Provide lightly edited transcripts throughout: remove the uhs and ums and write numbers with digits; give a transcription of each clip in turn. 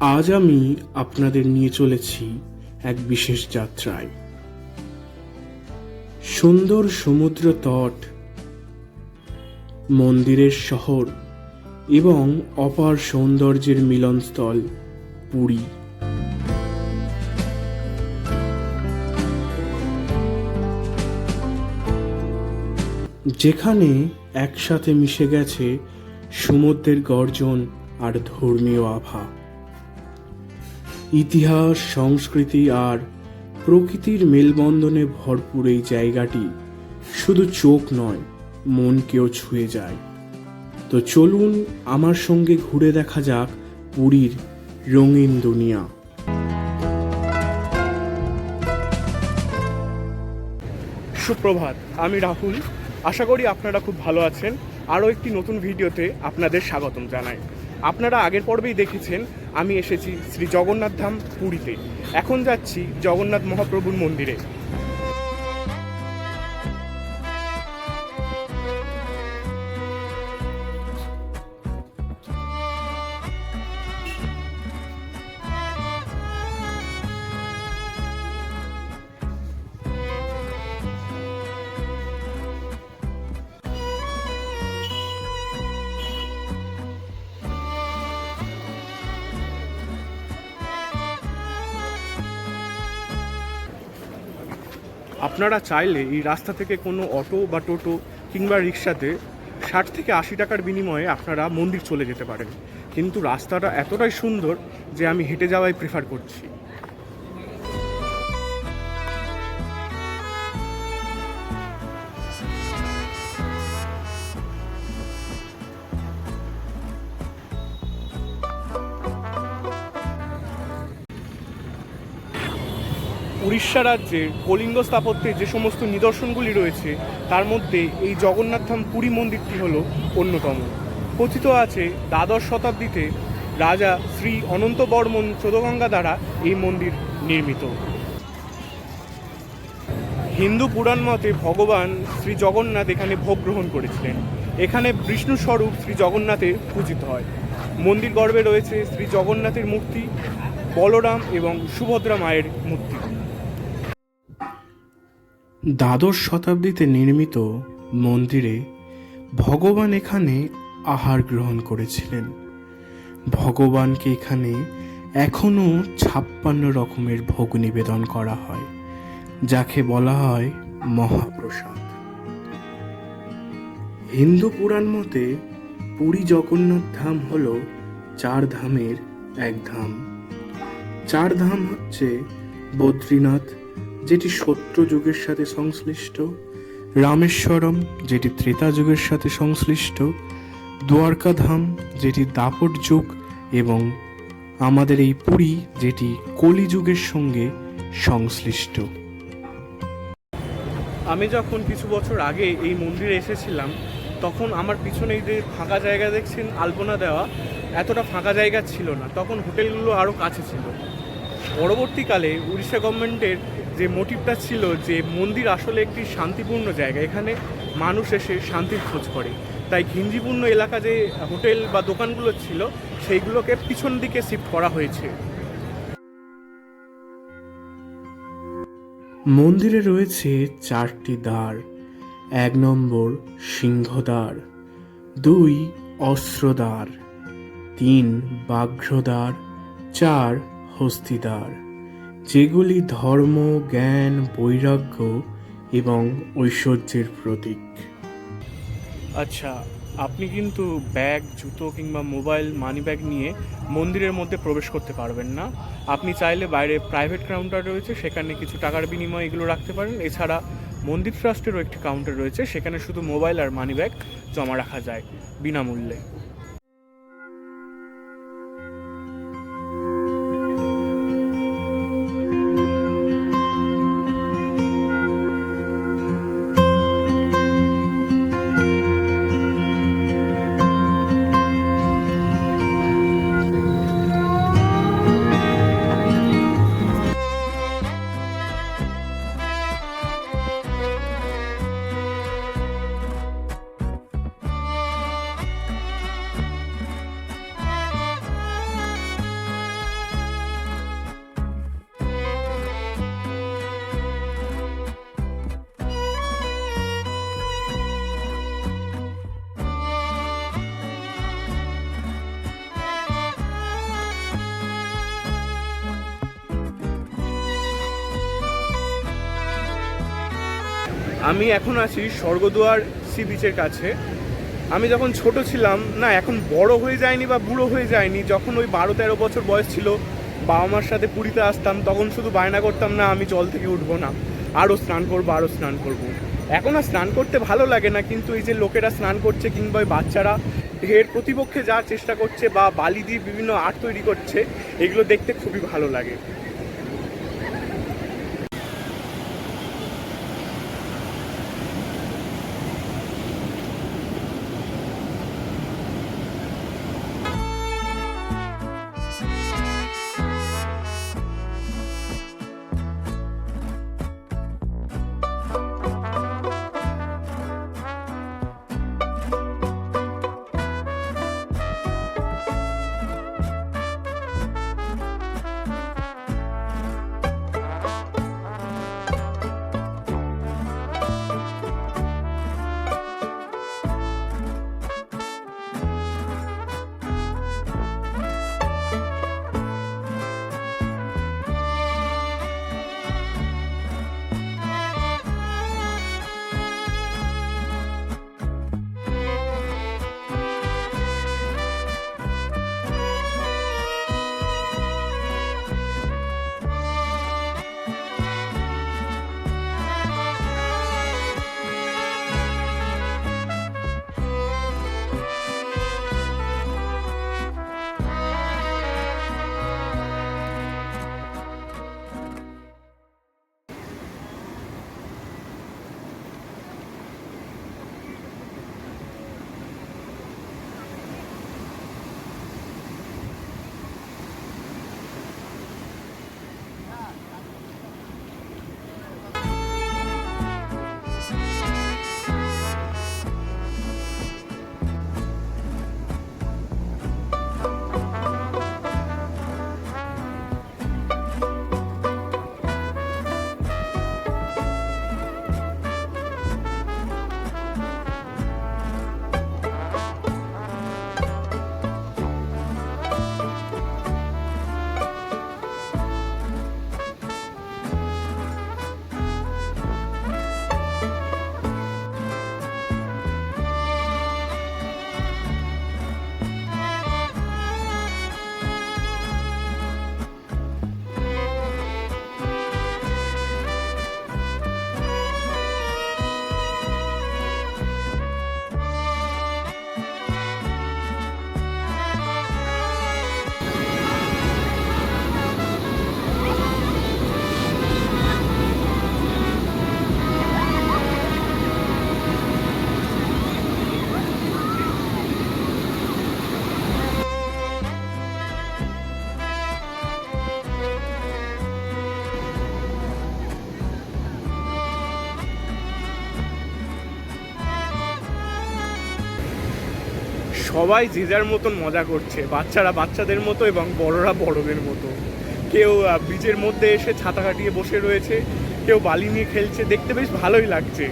আজ আমি আপনাদের নিয়ে চলেছি এক বিশেষ যাত্রায়। সুন্দর সমুদ্র তট, মন্দিরের শহর এবং অপার সৌন্দর্যের মিলনস্থল পুরী। যেখানে একসাথে মিশে গেছে সমুদ্রের গর্জন আর ধর্মীয় আভা, ইতিহাস, সংস্কৃতি আর প্রকৃতির মেলবন্ধনে ভরপুর এই জায়গাটি শুধু চোখ নয়, মনকেও ছুঁয়ে যায়। তো চলুন আমার সঙ্গে ঘুরে দেখা যাক পুরীর রঙিন দুনিয়া। সুপ্রভাত, আমি রাহুল। আশা করি আপনারা খুব ভালো আছেন। আরও একটি নতুন ভিডিওতে আপনাদের স্বাগতম জানাই। আপনারা আগের পর্বেই দেখেছেন আমি এসেছি শ্রী জগন্নাথ ধাম পুরীতে। এখন যাচ্ছি জগন্নাথ মহাপ্রভুর মন্দিরে। আপনারা চাইলে এই রাস্তা থেকে কোনো অটো বা টোটো কিংবা রিক্সাতে 60 থেকে 80 টাকার বিনিময়ে আপনারা মন্দির চলে যেতে পারেন, কিন্তু রাস্তাটা এতটাই সুন্দর যে আমি হেঁটে যাওয়াই প্রেফার করছি। উড়িষ্যা রাজ্যের কলিঙ্গ স্থাপত্যে যে সমস্ত নিদর্শনগুলি রয়েছে তার মধ্যে এই জগন্নাথ ধাম পুরী মন্দিরটি হলো অন্যতম। কথিত আছে দ্বাদশ শতাব্দীতে রাজা শ্রী অনন্ত বর্মন চোদগঙ্গা দ্বারা এই মন্দির নির্মিত। হিন্দু পুরাণ মতে ভগবান শ্রী জগন্নাথ এখানে ভোগ গ্রহণ করেছিলেন। এখানে বিষ্ণু স্বরূপ শ্রী জগন্নাথের পূজিত হয়। মন্দির গর্ভে রয়েছে শ্রী জগন্নাথের মূর্তি, বলরাম এবং সুভদ্রা মায়ের মূর্তি। দ্বাদশ শতাব্দীতে নির্মিত মন্দিরে ভগবান এখানে আহার গ্রহণ করেছিলেন। ভগবানকে এখানে এখনও 56 রকমের ভোগ নিবেদন করা হয়, যাকে বলা হয় মহাপ্রসাদ। হিন্দু পুরাণ মতে পুরী জগন্নাথ ধাম হল 4 ধামের এক ধাম। 4 ধাম হচ্ছে বদ্রীনাথ, যেটি সত্য যুগের সাথে সংশ্লিষ্ট, রামেশ্বরম যেটি ত্রেতা যুগের সাথে সংশ্লিষ্ট, দ্বারকা ধাম যেটি দাপট যুগ, এবং আমাদের এই পুরী যেটি কলি যুগের সঙ্গে সংশ্লিষ্ট। আমি যখন কিছু বছর আগে এই মন্দিরে এসেছিলাম তখন আমার পিছনে এই যে ফাঁকা জায়গা দেখছেন আলপনা দেওয়া, এতটা ফাঁকা জায়গা ছিল না, তখন হোটেলগুলো আরও কাছে ছিল। পরবর্তীকালে উড়িষ্যা গভর্নমেন্টের যে মোটিভটা ছিল যে মন্দির আসলে একটি শান্তিপূর্ণ জায়গা, এখানে মানুষ এসে শান্তির খোঁজ করে, তাই ঘিঞ্জিপূর্ণ এলাকা যে হোটেল বা দোকানগুলো ছিল সেইগুলোকে পিছন দিকে শিফট করা হয়েছে। মন্দিরে রয়েছে 4টি দ্বার। 1 নম্বর সিংহদ্বার, 2 অস্ত্রদ্বার, 3 ব্যাঘ্রদ্বার, 4 হস্তিদ্বার, যেগুলি ধর্ম, জ্ঞান, বৈরাগ্য এবং ঐশ্বর্যের প্রতীক। আচ্ছা, আপনি কিন্তু ব্যাগ, জুতো কিংবা মোবাইল, মানি ব্যাগ নিয়ে মন্দিরের মধ্যে প্রবেশ করতে পারবেন না। আপনি চাইলে বাইরে প্রাইভেট কাউন্টার রয়েছে, সেখানে কিছু টাকার বিনিময়ে এগুলো রাখতে পারেন। এছাড়া মন্দির ট্রাস্টেরও একটি কাউন্টার রয়েছে, সেখানে শুধু মোবাইল আর মানি ব্যাগ জমা রাখা যায় বিনামূল্যে। আমি এখন আছি স্বর্গদুয়ার সি বিচের কাছে। আমি যখন ছোট ছিলাম, না এখন বড় হয়ে যায়নি বা বুড়ো হয়ে যায়নি, যখন ওই 12-13 বছর বয়স ছিল, বাবা মার সাথে পুরীতে আসতাম, তখন শুধু বায়না করতাম না আমি জল থেকে উঠবো না, আরও স্নান করবো আরও স্নান করবো। এখন আর স্নান করতে ভালো লাগে না, কিন্তু এই যে লোকেরা স্নান করছে কিংবা ওই বাচ্চারা ঢের প্রতিপক্ষে যাওয়ার চেষ্টা করছে বা বালি দিয়ে বিভিন্ন আর্ট তৈরি করছে, এগুলো দেখতে খুবই ভালো লাগে। সবাই যে যার মতন মজা করছে, বাচ্চারা বাচ্চাদের মতো এবং বড়রা বড়দের মতো। কেউ বিচের মধ্যে এসে ছাতা কাটিয়ে বসে রয়েছে, কেউ বালি নিয়ে খেলছে, দেখতে বেশ ভালোই লাগছে।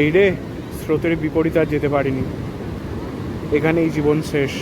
এই রে, স্রোতের বিপরীতে আর যেতে পারিনি, এখানেই জীবন শেষ।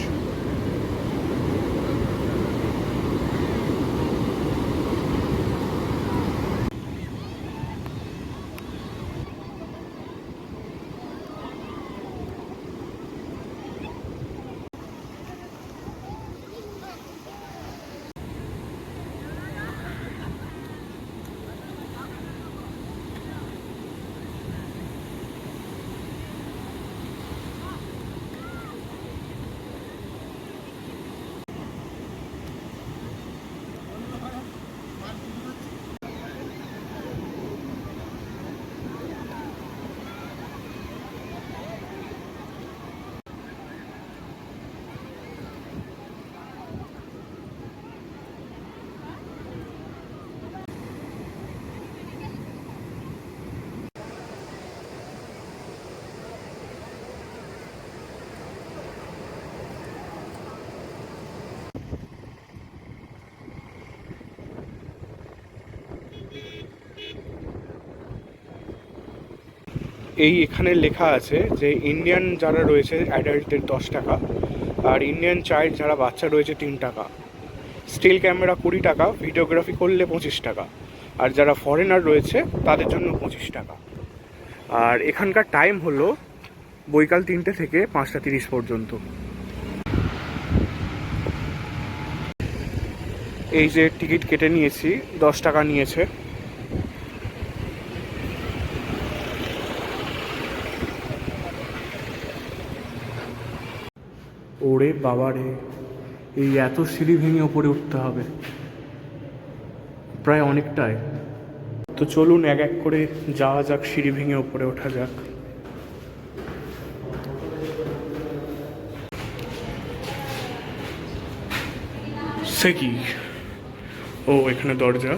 এই এখানে লেখা আছে যে ইন্ডিয়ান যারা রয়েছে অ্যাডাল্টদের 10 টাকা, আর ইন্ডিয়ান চাইল্ড যারা বাচ্চা রয়েছে 3 টাকা, স্টিল ক্যামেরা 20 টাকা, ভিডিওগ্রাফি করলে 25 টাকা, আর যারা ফরেনার রয়েছে তাদের জন্য 25 টাকা। আর এখানকার টাইম হলো বৈকাল 3টে থেকে 5টা 30 পর্যন্ত। এই যে টিকিট কেটে নিয়েছি, 10 টাকা নিয়েছে। ওরে বাবা রে, এই এত সিঁড়ি ভেঙে ওপরে উঠতে হবে, প্রায় অনেকটাই। তো চলুন এক এক করে যাওয়া যাক, সিঁড়ি ভেঙে ওপরে ওঠা যাক। সে কি, ও এখানে দরজা।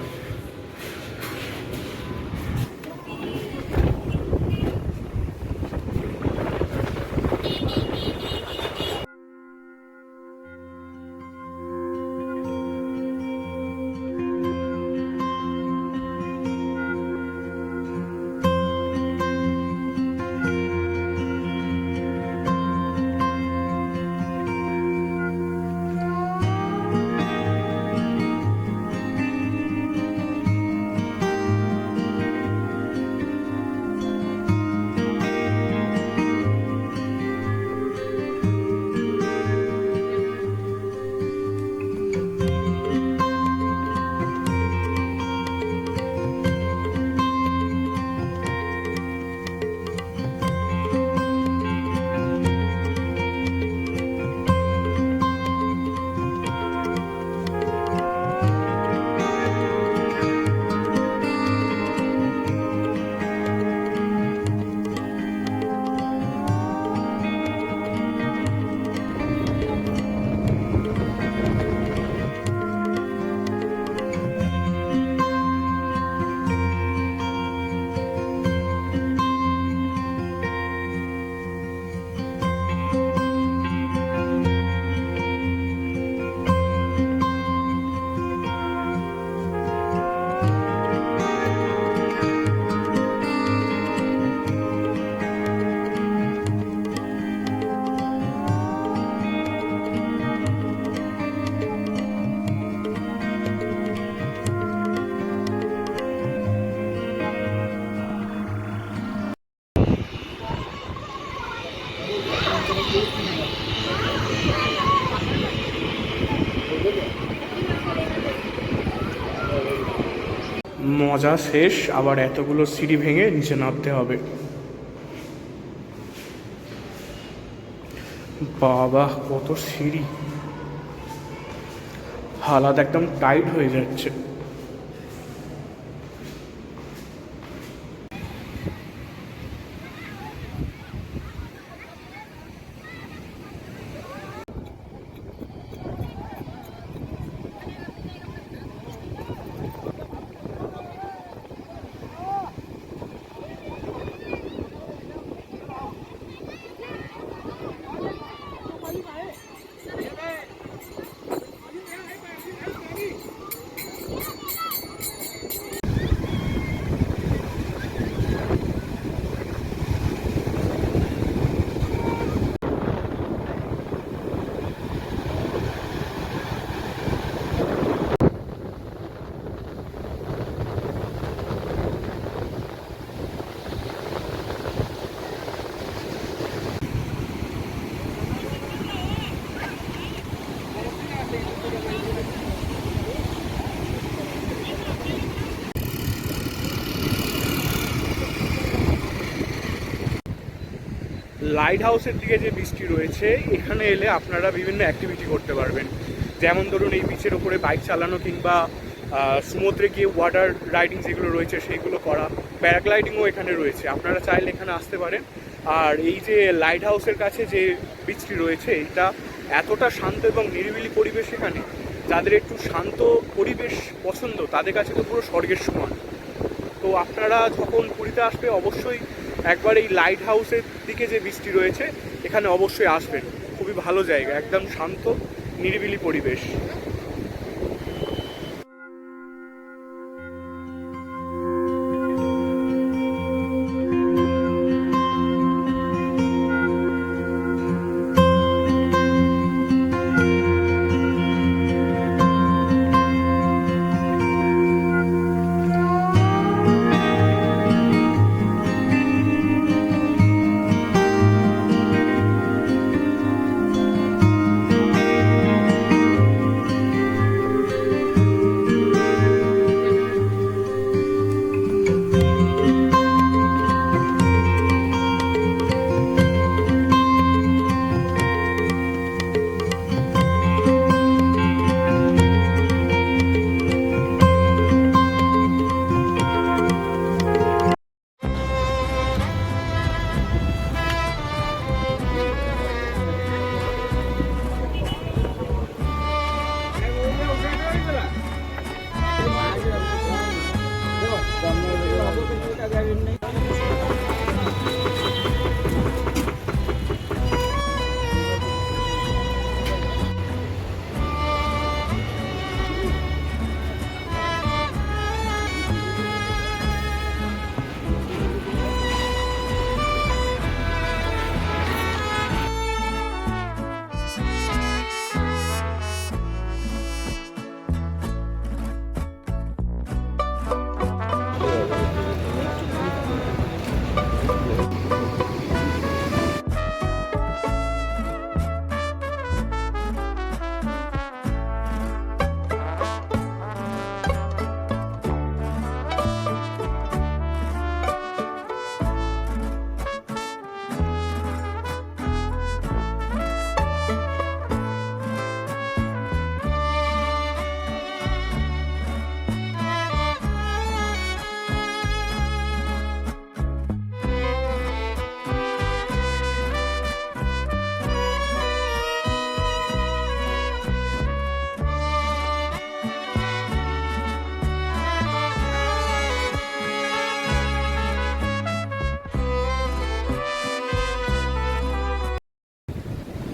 মজা শেষ, আবার এতগুলো সিঁড়ি ভেঙে নিচে নামতে হবে। বাবা কত সিঁড়ি, হালাত একদম টাইট হয়ে যাচ্ছে। লাইট হাউসের দিকে যে বীচটি রয়েছে, এখানে এলে আপনারা বিভিন্ন অ্যাক্টিভিটি করতে পারবেন। যেমন ধরুন এই বিচের ওপরে বাইক চালানো, কিংবা সমুদ্রে গিয়ে ওয়াটার রাইডিং যেগুলো রয়েছে সেইগুলো করা, প্যারাগ্লাইডিংও এখানে রয়েছে। আপনারা চাইলে এখানে আসতে পারেন। আর এই যে লাইট হাউসের কাছে যে বিচটি রয়েছে, এটা এতটা শান্ত এবং নিরিবিলি পরিবেশ এখানে, যাদের একটু শান্ত পরিবেশ পছন্দ তাদের কাছে তো পুরো স্বর্গের সমান। তো আপনারা যখন পুরীতে আসবে অবশ্যই একবার এই লাইট হাউসের দিকে যে বীচটি রয়েছে এখানে অবশ্যই আসবেন। খুবই ভালো জায়গা, একদম শান্ত নিরিবিলি পরিবেশ।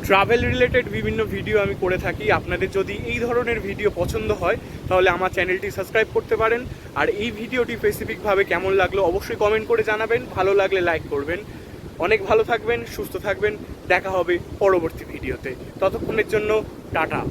ট্রাভেল রিলেটেড বিভিন্ন ভিডিও আমি করে থাকি। আপনাদের যদি এই ধরনের ভিডিও পছন্দ হয় তাহলে আমার চ্যানেলটি সাবস্ক্রাইব করতে পারেন। আর এই ভিডিওটি স্পেসিফিকভাবে কেমন লাগলো অবশ্যই কমেন্ট করে জানাবেন, ভালো লাগলে লাইক করবেন। অনেক ভালো থাকবেন, সুস্থ থাকবেন, দেখা হবে পরবর্তী ভিডিওতে। ততক্ষণের জন্য টাটা।